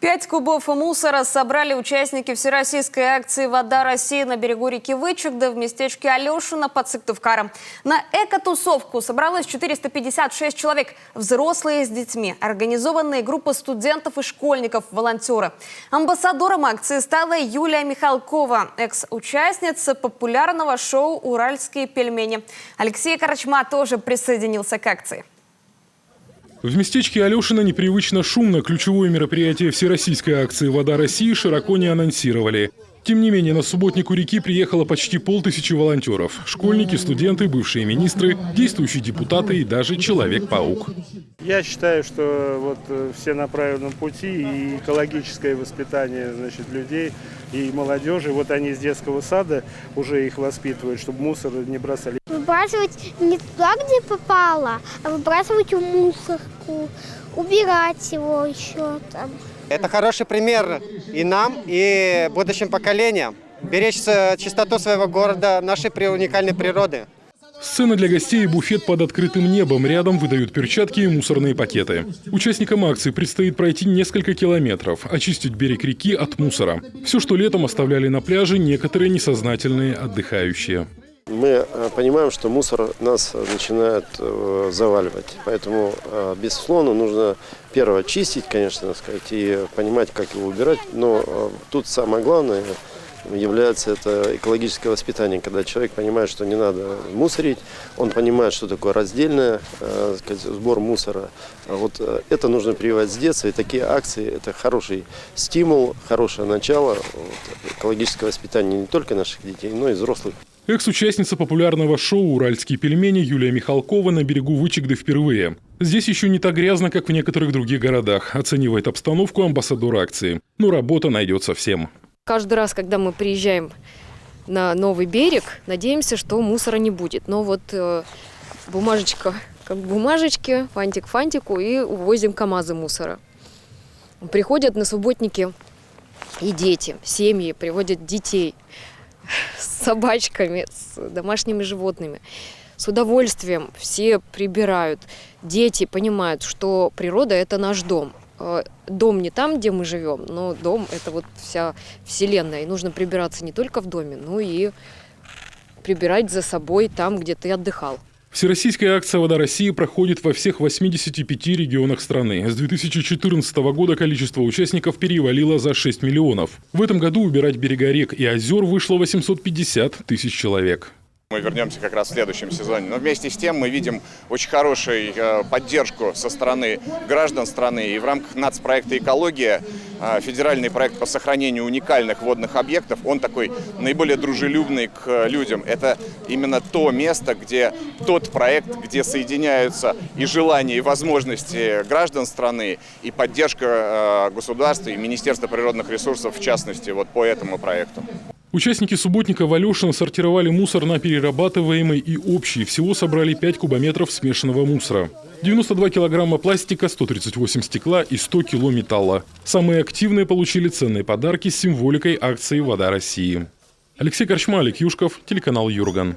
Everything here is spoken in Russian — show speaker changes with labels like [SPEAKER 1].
[SPEAKER 1] 5 кубов мусора собрали участники всероссийской акции «Вода России» на берегу реки Вычегда в местечке Алешино под Сыктывкаром. На экотусовку собралось 456 человек, взрослые с детьми, организованные группы студентов и школьников, волонтеры. Амбассадором акции стала Юлия Михалкова, экс-участница популярного шоу «Уральские пельмени». Алексей Корчма тоже присоединился к акции.
[SPEAKER 2] В местечке Алешино непривычно шумно. Ключевое мероприятие всероссийской акции «Вода России» широко не анонсировали. Тем не менее, на субботник у реки приехало почти 500 волонтеров. Школьники, студенты, бывшие министры, действующие депутаты и даже Человек-паук.
[SPEAKER 3] Я считаю, что вот все на правильном пути, и экологическое воспитание, людей и молодежи. Вот они с детского сада уже их воспитывают, чтобы мусор не бросали.
[SPEAKER 4] Выбрасывать не туда, где попало, а выбрасывать в мусорку, убирать его еще там.
[SPEAKER 5] Это хороший пример и нам, и будущим поколениям. Беречь чистоту своего города, нашей уникальной природы.
[SPEAKER 2] Сцена для гостей и буфет под открытым небом. Рядом выдают перчатки и мусорные пакеты. Участникам акции предстоит пройти несколько километров, очистить берег реки от мусора. Все, что летом оставляли на пляже некоторые несознательные отдыхающие.
[SPEAKER 6] Мы понимаем, что мусор нас начинает заваливать. Поэтому, безусловно, нужно первое чистить, конечно, и понимать, как его убирать. Но тут самое главное является это экологическое воспитание, когда человек понимает, что не надо мусорить, он понимает, что такое раздельный сбор мусора. Вот это нужно прививать с детства, и такие акции – это хороший стимул, хорошее начало экологического воспитания не только наших детей, но и взрослых.
[SPEAKER 2] Экс-участница популярного шоу «Уральские пельмени» Юлия Михалкова на берегу Вычегды впервые. Здесь еще не так грязно, как в некоторых других городах, оценивает обстановку амбассадор акции. Но работа найдется всем.
[SPEAKER 7] Каждый раз, когда мы приезжаем на новый берег, надеемся, что мусора не будет. Но вот бумажечка как бумажечки, фантик к фантику, и увозим КАМАЗы мусора. Приходят на субботники и дети, семьи приводят детей с собачками, с домашними животными. С удовольствием все прибирают. Дети понимают, что природа – это наш дом. Дом не там, где мы живем, но дом – это вот вся вселенная. И нужно прибираться не только в доме, но и прибирать за собой там, где ты отдыхал.
[SPEAKER 2] Всероссийская акция «Вода России» проходит во всех 85 регионах страны. С 2014 года количество участников перевалило за 6 миллионов. В этом году убирать берега рек и озер вышло 850 тысяч человек.
[SPEAKER 8] Мы вернемся как раз в следующем сезоне. Но вместе с тем мы видим очень хорошую поддержку со стороны граждан страны. И в рамках нацпроекта «Экология» федеральный проект по сохранению уникальных водных объектов, он такой наиболее дружелюбный к людям. Это именно то место, где тот проект, где соединяются и желания, и возможности граждан страны, и поддержка государства, и Министерства природных ресурсов, в частности, вот по этому проекту.
[SPEAKER 2] Участники субботника в Алешино сортировали мусор на перерабатываемый и общий. Всего собрали 5 кубометров смешанного мусора. 92 килограмма пластика, 138 стекла и 100 кило металла. Самые активные получили ценные подарки с символикой акции «Вода России». Алексей Корчма, Олег Юшков, телеканал Юрган.